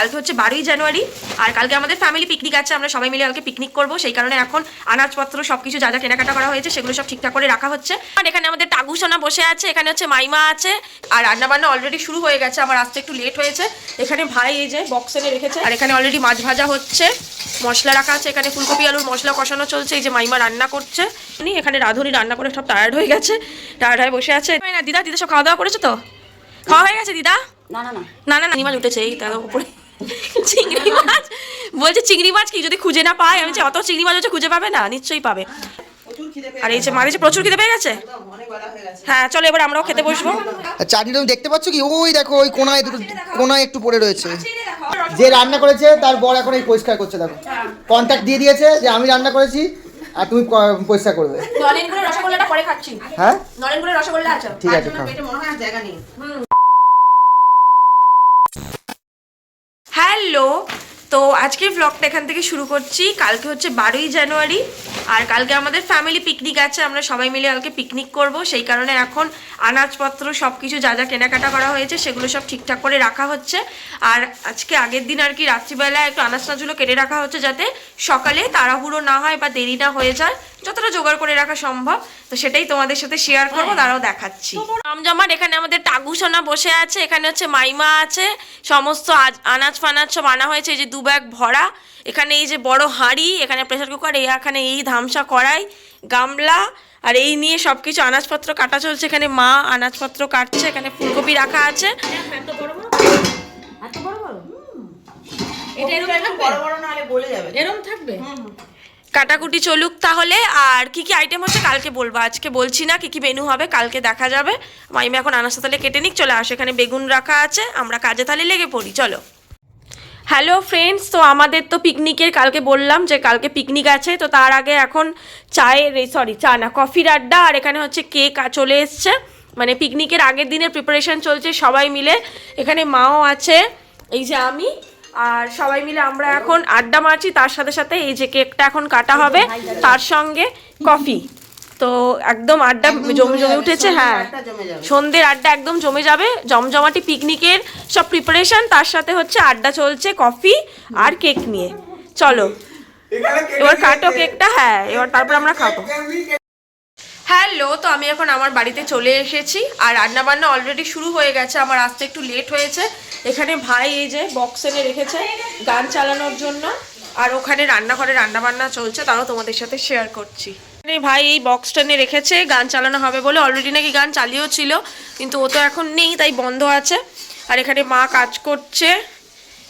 কালকে হচ্ছে 12ই জানুয়ারি আর কালকে আমাদের ফ্যামিলি পিকনিক আছে, আমরা সবাই মিলে কালকে পিকনিক করব। সেই কারণে এখন আনাজপত্র সবকিছু যা যা কেনাকাটা করা হয়েছে সেগুলো সব ঠিকঠাক করে রাখা হচ্ছে। আর এখানে আমাদের টাগু সোনা বসে আছে, এখানে হচ্ছে মাইমা আছে, আর রান্নাবান্না অলরেডি শুরু হয়ে গেছে, আমার আসতে একটু লেট হয়েছে। এখানে ভাই এই যে বক্স এনে রেখেছে, আর এখানে অলরেডি মাছ ভাজা হচ্ছে, মশলা রাখা আছে, এখানে ফুলকপি আলুর মশলা কষানো চলছে, এই যে মাইমা রান্না করছে। এখানে রাধুনি রান্না করে সব টায়ার্ড হয়ে গেছে, টায়ার্ড হয়ে বসে আছে। দিদা দিদা সব খাওয়া দাওয়া করেছো তো? খাওয়া হয়ে গেছে দিদা? না না না না না নানি মাছ উঠেছে এই তার উপরে চিংড়ি মাছ। বলছে চিংড়ি মাছ কি যদি খুঁজে না পায়? আমি অত চিংড়ি মাছ হচ্ছে খুঁজে পাবে না, নিশ্চয়ই পাবে। আর এই যে মাঝে প্রচুর খিদে পেয়ে গেছে। হ্যাঁ চলো এবার আমরাও খেতে বসবো। চাটনিটা দেখতে পাচ্ছ কি? ওই দেখো ওই কোনায় দুটো কোনায় একটু পড়ে রয়েছে। যে রান্না করেছে তার বর এখন এই পরিষ্কার করছে, দেখো কন্ট্যাক্ট দিয়ে দিয়েছে যে আমি রান্না করেছি আর তুমি পরিষ্কার করবে। নলেনগুড়ের রসগোল্লাটা পরে খাচ্ছি। হ্যাঁ নলেনগুড়ের রসগোল্লা আছে, ঠিক আছে খাও। পেটে মনে হয় আর জায়গা নেই। হ্যালো, তো আজকের ব্লগটা এখান থেকে শুরু করছি। কালকে হচ্ছে 12ই জানুয়ারি আর কালকে আমাদের ফ্যামিলি পিকনিক আছে, আমরা সবাই মিলে কালকে পিকনিক করব। সেই কারণে এখন আনাজপত্র সব কিছু যা যা কেনাকাটা করা হয়েছে সেগুলো সব ঠিকঠাক করে রাখা হচ্ছে। আর আজকে আগের দিন আর কি রাত্রিবেলা একটু আনাজ টানাজগুলো কেটে রাখা হচ্ছে যাতে সকালে তাড়াহুড়ো না হয় বা দেরি না হয়ে যায়, যতটা জোগাড় করে রাখা সম্ভব। তো সেটাই তোমাদের সাথে শেয়ার করবো, তারাও দেখাচ্ছি। জমজমাট এখানে আমাদের টাগু সোনা বসে আছে, এখানে হচ্ছে মাইমা আছে, সমস্ত আনাজ ফানাজ সব আনা হয়েছে, এই যে 2 ব্যাগ ভরা। এখানে এই যে বড় হাঁড়ি, এখানে প্রেসার কুকার, এখানে এই ধামসা কড়াই, গামলা, আর এই নিয়ে সব কিছু আনাজপত্র কাটা চলছে। এখানে মা আনাজপত্র কাটছে, এখানে ফুলকপি রাখা আছে। কাটাকুটি চলুক তাহলে। আর কি কি আইটেম হচ্ছে কালকে বলবো, আজকে বলছি না। কি কি মেনু হবে কালকে দেখা যাবে। মাইমা এখন আনাজটা তাহলে কেটে নিক, চলে আসে। এখানে বেগুন রাখা আছে, আমরা কাজে তাহলে লেগে পড়ি, চলো। হ্যালো ফ্রেন্ডস, তো আমাদের তো পিকনিকের কালকে বললাম যে কালকে পিকনিক আছে, তো তার আগে এখন চা না কফির আড্ডা। আর এখানে হচ্ছে কেক চলে এসছে, মানে পিকনিকের আগের দিনের প্রিপারেশন চলছে সবাই মিলে। এখানে মাও আছে, এই যে আমি, আর সবাই মিলে আমরা এখন আড্ডা মারছি। তার সাথে সাথে এই যে কেকটা এখন কাটা হবে, তার সঙ্গে কফি। তো একদম আড্ডা জমে উঠেছে। হ্যাঁ সন্ধ্যের আড্ডা একদম জমে যাবে, জমজমাটি পিকনিকের সব প্রিপারেশন, তার সাথে হচ্ছে আড্ডা চলছে কফি আর কেক নিয়ে। চলো এবার কাটো কেকটা। হ্যাঁ এবার তারপর আমরা খাবো। হ্যালো, তো আমি এখন আমার বাড়িতে চলে এসেছি আর রান্নাবান্না অলরেডি শুরু হয়ে গেছে, আমার আসতে একটু লেট হয়েছে। এখানে ভাই এই যে বক্স এনে রেখেছে গান চালানোর জন্য, আর ওখানে রান্নাঘরে রান্নাবান্না চলছে, তারও তোমাদের সাথে শেয়ার করছি। ভাই এই বক্সটা নিয়ে রেখেছে, গান চালানো হবে বলে। অলরেডি নাকি গান চালিয়েও ছিল, কিন্তু ও তো এখন নেই, তাই বন্ধ আছে। আর এখানে মা কাজ করছে,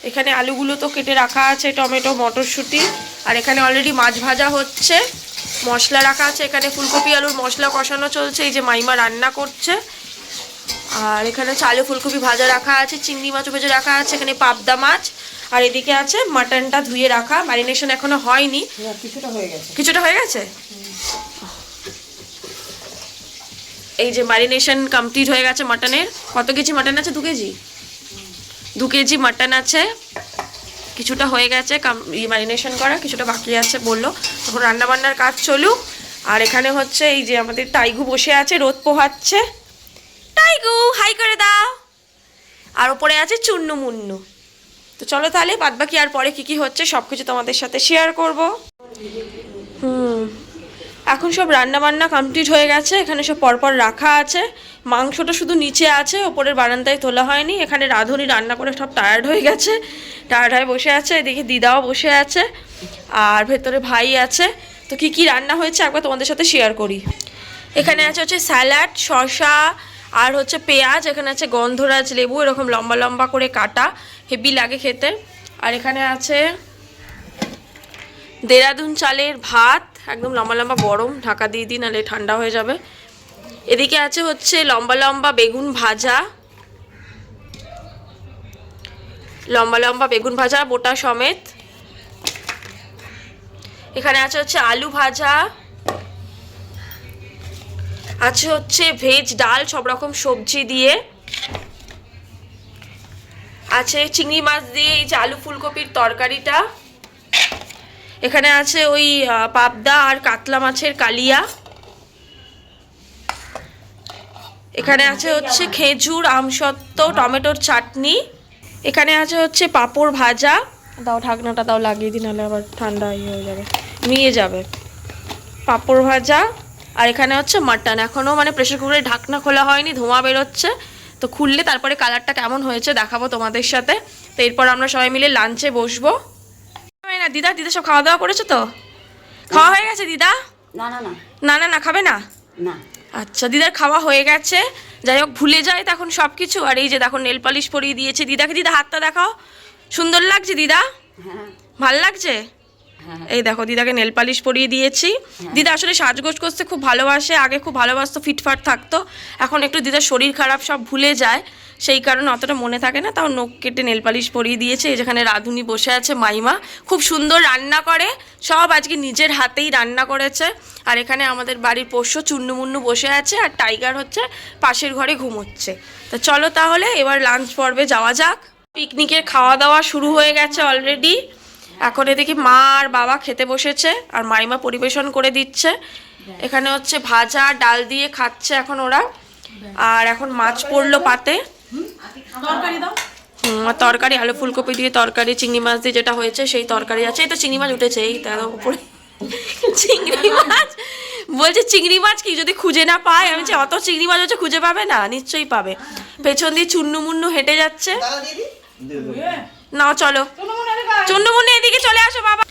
এখানে আলুগুলো তো কেটে রাখা আছে, টমেটো মটরশুঁটি। আর এখানে অলরেডি মাছ ভাজা হচ্ছে, মশলা রাখা আছে, এখানে ফুলকপি আলুর মশলা কষানো চলছে, এই যে মাইমা রান্না করছে। আর এখানে আলু ফুলকপি ভাজা রাখা আছে, চিংড়ি মাছও ভেজে রাখা আছে, এখানে পাবদা মাছ। আর এদিকে আছে মাটনটা ধুয়ে রাখা, ম্যারিনেশন এখনো হয়নি, কিছুটা হয়ে গেছে। এই যে ম্যারিনেশন কমপ্লিট হয়ে গেছে মাটনের। কত কেজি মাটন আছে? 2 কেজি, 2 কেজি মাটন আছে। কিছুটা হয়ে গেছে ম্যারিনেশন করা, কিছুটা বাকি আছে বললো। তখন রান্নাবান্নার কাজ চলুক। আর এখানে হচ্ছে এই যে আমাদের টাইগু বসে আছে, রোদ পোহাচ্ছে। টাইগু হাই করে দাও। আর ওপরে আছে চুন্নু মুন্নু। তো চলো তাহলে বাদবাকি আর পরে কি কি হচ্ছে সব কিছু তোমাদের সাথে শেয়ার করব। এখন সব রান্নাবান্না কমপ্লিট হয়ে গেছে, এখানে সব পরপর রাখা আছে। মাংসটা শুধু নিচে আছে, ওপরের বারান্দায় তোলা হয়নি। এখানে রাঁধুনি রান্না করে সব টায়ার্ড হয়ে গেছে, টায়ার্ড হয়ে বসে আছে। এদিকে দিদাও বসে আছে, আর ভেতরে ভাই আছে। তো কি কি রান্না হয়েছে একবার তোমাদের সাথে শেয়ার করি। এখানে আছে হচ্ছে স্যালাড, শসা, আর হচ্ছে পেঁয়াজ। এখানে আছে গন্ধরাজ লেবু, এরকম লম্বা লম্বা করে কাটা, হেভি লাগে খেতে। আর এখানে আছে দেরাদুন চালের ভাত, একদম লম্বা লম্বা, গরম, ঢাকা দিয়ে দিই নাহলে ঠান্ডা হয়ে যাবে। এদিকে আছে হচ্ছে লম্বা লম্বা বেগুন ভাজা, লম্বা লম্বা বেগুন ভাজা বোটা সমেত। এখানে আছে হচ্ছে আলু ভাজা, আছে হচ্ছে ভেজ ডাল সব রকম সবজি দিয়ে, আছে চিংড়ি মাছ দিয়ে এই যে আলু ফুলকপির তরকারিটা। এখানে আছে ওই পাবদা আর কাতলা মাছের কালিয়া। এখানে আছে হচ্ছে খেজুর, আমসত্ত্ব, টমেটোর চাটনি। এখানে আছে হচ্ছে পাঁপড় ভাজা, দাও ঢাকনাটা দাও লাগিয়ে দিই, নাহলে আবার ঠান্ডা হয়ে যাবে, নিয়ে যাবে। পাঁপড় ভাজা, আর এখানে হচ্ছে মাটন। এখনও মানে প্রেশার কুকারের ঢাকনা খোলা হয়নি, ধোঁয়া বেরোচ্ছে, তো খুললে তারপরে কালারটা কেমন হয়েছে দেখাবো তোমাদের সাথে। তো এরপর আমরা সবাই মিলে লাঞ্চে বসবো। না দিদা, দিদা সব খাওয়া দাওয়া করেছো তো? খাওয়া হয়ে গেছে দিদা? না না না না না না, খাবে না? না। আচ্ছা, দিদার খাওয়া হয়ে গেছে। যাই হোক, ভুলে যায় তখন সব কিছু। আর এই যে দেখো নেল পালিশ পরিয়ে দিয়েছে দিদাকে। দিদা হাতটা দেখাও, সুন্দর লাগছে দিদা? হ্যাঁ ভাল লাগছে? হ্যাঁ এই দেখো দিদাকে নেল পালিশ পরিয়ে দিয়েছি। দিদা আসলে সাজগোজ করতে খুব ভালোবাসে, আগে খুব ভালোবাসতো, ফিটফাট থাকতো। এখন একটু দিদার শরীর খারাপ, সব ভুলে যায়, সেই কারণে অতটা মনে থাকে না। তাও নখ কেটে নেল পালিশ পরিয়ে দিয়েছে। এই যেখানে রাঁধুনি বসে আছে মাইমা, খুব সুন্দর রান্না করে, সব আজকে নিজের হাতেই রান্না করেছে। আর এখানে আমাদের বাড়ির পোষ্য চুন্নুমুন্নু বসে আছে, আর টাইগার হচ্ছে পাশের ঘরে ঘুমোচ্ছে। তো চলো তাহলে এবার লাঞ্চ পর্বে যাওয়া যাক। পিকনিকের খাওয়া দাওয়া শুরু হয়ে গেছে অলরেডি। এখন এদিকে মা আর বাবা খেতে বসেছে, আর মাইমা পরিবেশন করে দিচ্ছে। এখানে হচ্ছে ভাজা ডাল দিয়ে খাচ্ছে এখন ওরা। আর এখন মাছ পড়লো পাতে, আর তরকারি আলু ফুলকপি দিয়ে তরকারি, চিংড়ি মাছ দিয়ে যেটা হয়েছে সেই তরকারি আছে। এই তো চিংড়ি মাছ উঠেছে, এই তার উপরে চিংড়ি মাছ। বলছে চিংড়ি মাছ কি যদি খুঁজে না পায়? আমি বলছি অত চিংড়ি মাছ হচ্ছে, খুঁজে পাবে না? নিশ্চয়ই পাবে। পেছন দিয়ে চুন্নু মুন্নু হেঁটে যাচ্ছে। নাও চলো চুন্নুমুন্নু, এদিকে চলে আসো বাবা।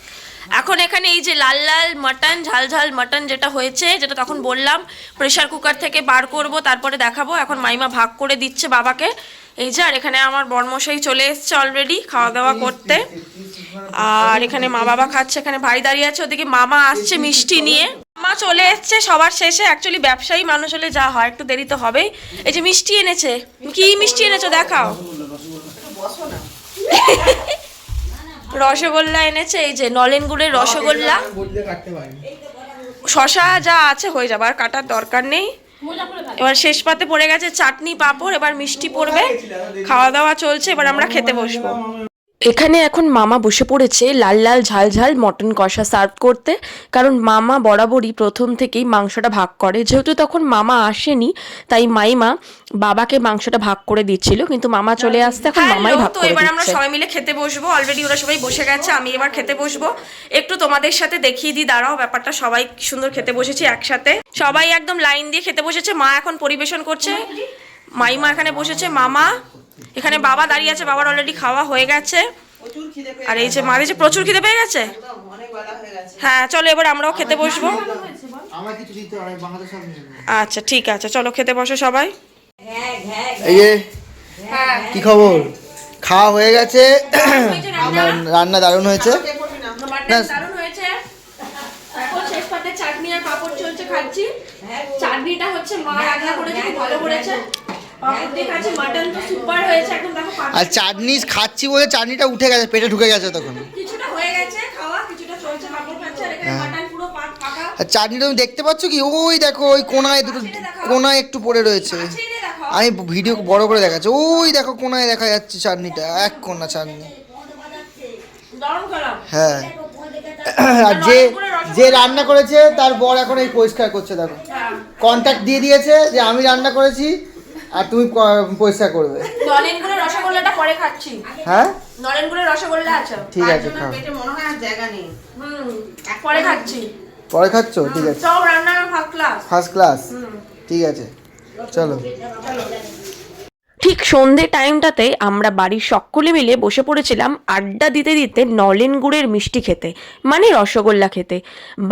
এখন এখানে এই যে লাল লাল মাটন, ঝাল ঝাল মাটন যেটা হয়েছে, যেটা তখন বললাম প্রেশার কুকার থেকে বার করব তারপরে দেখাবো, এখন মাইমা ভাগ করে দিচ্ছে বাবাকে। এই যে, আর এখানে আমার বর্মশাই চলে এসছে অলরেডি খাওয়া দাওয়া করতে। আর এখানে মা বাবা খাচ্ছে, এখানে ভাই দাঁড়িয়ে আছে, ওদিকে মামা আসছে মিষ্টি নিয়ে। মা চলে এসছে সবার শেষে। অ্যাকচুয়ালি ব্যবসায়ী মানুষ হলে যা হয়, একটু দেরি তো হবেই। এই যে মিষ্টি এনেছে, কি মিষ্টি এনেছো দেখাও। রসগোল্লা এনেছে, এই যে নলেন গুড়ের রসগোল্লা। শশা যা আছে হয়ে যাবে, আর কাটার দরকার নেই। এবার শেষ পাতে পড়ে গেছে চাটনি পাঁপড়, এবার মিষ্টি পড়বে। খাওয়া দাওয়া চলছে, এবার আমরা খেতে বসবো। এখানে এখন মামা বসে পড়েছে লাল লাল ঝাল ঝাল মটন কষা সার্ভ করতে, কারণ মামা বরাবরই প্রথম থেকেই মাংসটা ভাগ করে। যেহেতু তখন মামা আসেনি, তাই মাইমা বাবাকে মাংসটা ভাগ করে দিচ্ছিল, কিন্তু মামা চলে আসতে এখন মামাই ভাগ করে দিচ্ছে। তো এবার আমরা সবাই মিলে খেতে বসবো। অলরেডি ওরা সবাই বসে গেছে, আমি এবার খেতে বসবো। একটু তোমাদের সাথে দেখিয়ে দিই, দাঁড়াও ব্যাপারটা। সবাই সুন্দর খেতে বসেছি একসাথে, সবাই একদম লাইন দিয়ে খেতে বসেছে। মা এখন পরিবেশন করছে, মাইমা এখানে বসেছে, মামা এখানে, বাবা দাঁড়িয়ে আছে, বাবার অলরেডি খাওয়া হয়ে গেছে। আর এই যে মাঝে প্রচুর খিদে পেয়ে গেছে। হ্যাঁ চলো এবার আমরাও খেতে বসবো। আচ্ছা ঠিক আছে, চলো খেতে বসো সবাই। এই যে কি খবর? খাওয়া হয়ে গেছে, রান্না দারুণ হয়েছে। দারুণ হয়েছে। এখন শেষ পাতে চাটনি আর পাঁপড় চলছে, খাচ্ছি। চাটনিটা হচ্ছে মা রান্না করেছে, ভালো করেছে। আর চাটনি খাচ্ছি বলে চাটনিটা উঠে গেছে, পেটে ঢুকে গেছে তখন। কিছুটা হয়ে গেছে খাওয়া, কিছুটা চলছে, পাঁপড় খাচ্ছে। আর এখানে মাটন পুরো পাকা। আর চাটনিটা তুমি দেখতে পাচ্ছ কি? ওই দেখো ওই কোনায় দুটো, কোনায় একটু পড়ে রয়েছে। আমি ভিডিও বড় করে দেখাচ্ছি, ওই দেখো কোনায় দেখা যাচ্ছে চাটনিটা, এক কোনা চাটনি। হ্যাঁ, আর যে রান্না করেছে তার বর এখন এই পরিষ্কার করছে, দেখো কন্ট্যাক্ট দিয়ে দিয়েছে যে আমি রান্না করেছি আর তুমি পরিষ্কার করবে। নলেনগুড়ের রসগোল্লাটা পরে খাচ্ছি। হ্যাঁ নলেনগুড়ের রসগোল্লা আছে, ঠিক আছে খাও। পেটে মনে হয় আর জায়গা নেই। পরে খাচ্ছি। পরে খাচ্ছো? ঠিক আছে, সব রান্না ফার্স্ট ক্লাস। ফার্স্ট ক্লাস, ঠিক আছে চলো। ঠিক সন্ধে টাইমটাতে আমরা বাড়ির সকলে মিলে বসে পড়েছিলাম আড্ডা দিতে দিতে নলেন গুড়ের মিষ্টি খেতে, মানে রসগোল্লা খেতে।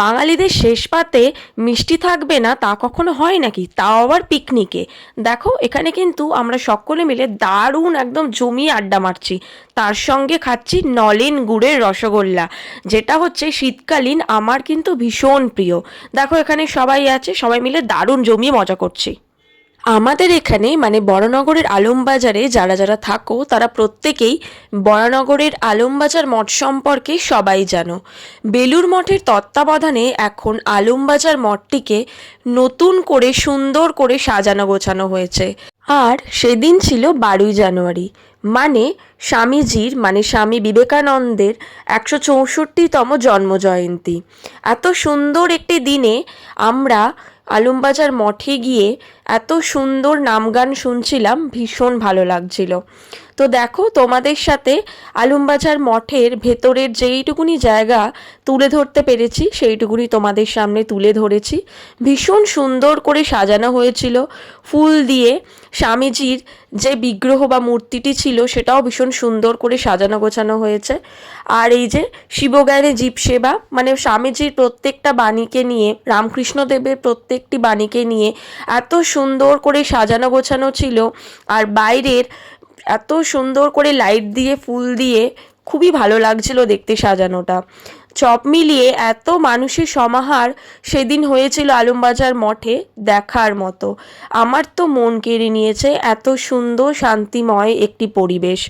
বাঙালিদের শেষ পাতে মিষ্টি থাকবে না তা কখনো হয় নাকি, তাও আবার পিকনিকে। দেখো এখানে কিন্তু আমরা সকলে মিলে দারুণ একদম জমিয়ে আড্ডা মারছি, তার সঙ্গে খাচ্ছি নলেন গুড়ের রসগোল্লা, যেটা হচ্ছে শীতকালীন আমার কিন্তু ভীষণ প্রিয়। দেখো এখানে সবাই আছে, সবাই মিলে দারুণ জমিয়ে মজা করছি। আমাদের এখানে মানে বড়নগরের আলমবাজারে যারা যারা থাকো তারা প্রত্যেকেই বড়নগরের আলমবাজার মঠ সম্পর্কে সবাই জানো। বেলুর মঠের তত্ত্বাবধানে এখন আলমবাজার মঠটিকে নতুন করে সুন্দর করে সাজানো গোছানো হয়েছে। আর সেদিন ছিল 12ই জানুয়ারি, মানে স্বামীজির মানে স্বামী বিবেকানন্দের 164তম জন্মজয়ন্তী। এত সুন্দর একটি দিনে আমরা আলমবাজার মঠে গিয়ে এত সুন্দর নাম গান শুনছিলাম, ভীষণ ভালো লাগছিল। তো দেখো তোমাদের সাথে আলমবাজার মঠের ভেতরের যেইটুকুনি জায়গা তুলে ধরতে পেরেছি সেইটুকুনি তোমাদের সামনে তুলে ধরেছি। ভীষণ সুন্দর করে সাজানো হয়েছিল ফুল দিয়ে। স্বামীজির যে বিগ্রহ বা মূর্তিটি ছিল সেটাও ভীষণ সুন্দর করে সাজানো গোছানো হয়েছে। আর এই যে শিবজ্ঞানে জীব সেবা, মানে স্বামীজির প্রত্যেকটা বাণীকে নিয়ে, রামকৃষ্ণদেবের প্রত্যেকটি বাণীকে নিয়ে এত সুন্দর করে সাজানো গোছানো ছিল। আর বাইরের এত সুন্দর করে লাইট দিয়ে ফুল দিয়ে খুবই ভালো লাগছিল দেখতে সাজানোটা। সব মিলিয়ে এত মানুষের সমাহার সেদিন হয়েছিল আলমবাজার মঠে, দেখার মতো। আমার তো মন কেড়ে নিয়েছে, এত সুন্দর শান্তিময় একটি পরিবেশ।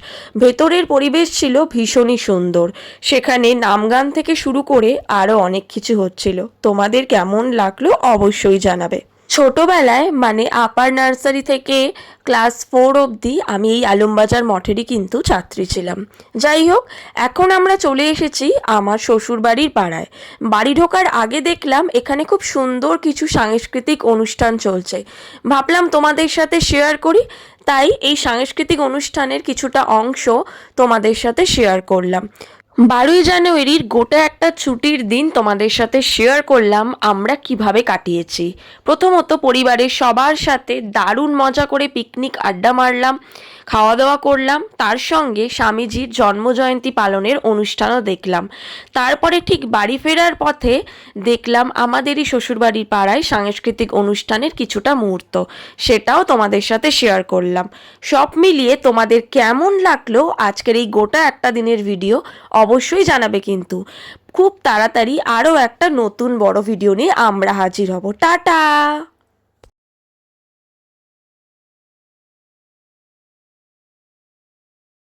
ভেতরের পরিবেশ ছিল ভীষণই সুন্দর। সেখানে নামগান থেকে শুরু করে আরও অনেক কিছু হচ্ছিল। তোমাদের কেমন লাগলো অবশ্যই জানাবে। ছোটোবেলায় মানে আপার নার্সারি থেকে ক্লাস 4 অবধি আমি এই আলমবাজার মঠেরই কিন্তু ছাত্রী ছিলাম। যাই হোক, এখন আমরা চলে এসেছি আমার শ্বশুরবাড়ির পাড়ায়। বাড়ি ঢোকার আগে দেখলাম এখানে খুব সুন্দর কিছু সাংস্কৃতিক অনুষ্ঠান চলছে। ভাবলাম তোমাদের সাথে শেয়ার করি, তাই এই সাংস্কৃতিক অনুষ্ঠানের কিছুটা অংশ তোমাদের সাথে শেয়ার করলাম। 12ই জানুয়ারির গোটা একটা ছুটির দিন তোমাদের সাথে শেয়ার করলাম আমরা কিভাবে কাটিয়েছি। প্রথমত পরিবারের সবার সাথে দারুণ মজা করে পিকনিক আড্ডা মারলাম, খাওয়া দাওয়া করলাম, তার সঙ্গে স্বামীজির জন্মজয়ন্তী পালনের অনুষ্ঠানও দেখলাম। তারপরে ঠিক বাড়ি ফেরার পথে দেখলাম আমাদেরই শ্বশুরবাড়ির পাড়ায় সাংস্কৃতিক অনুষ্ঠানের কিছুটা মুহূর্ত, সেটাও তোমাদের সাথে শেয়ার করলাম। সব মিলিয়ে তোমাদের কেমন লাগলো আজকের এই গোটা একটা দিনের ভিডিও অবশ্যই জানাবে। কিন্তু খুব তাড়াতাড়ি আরও একটা নতুন বড় ভিডিও নিয়ে আমরা হাজির হব। টাটা।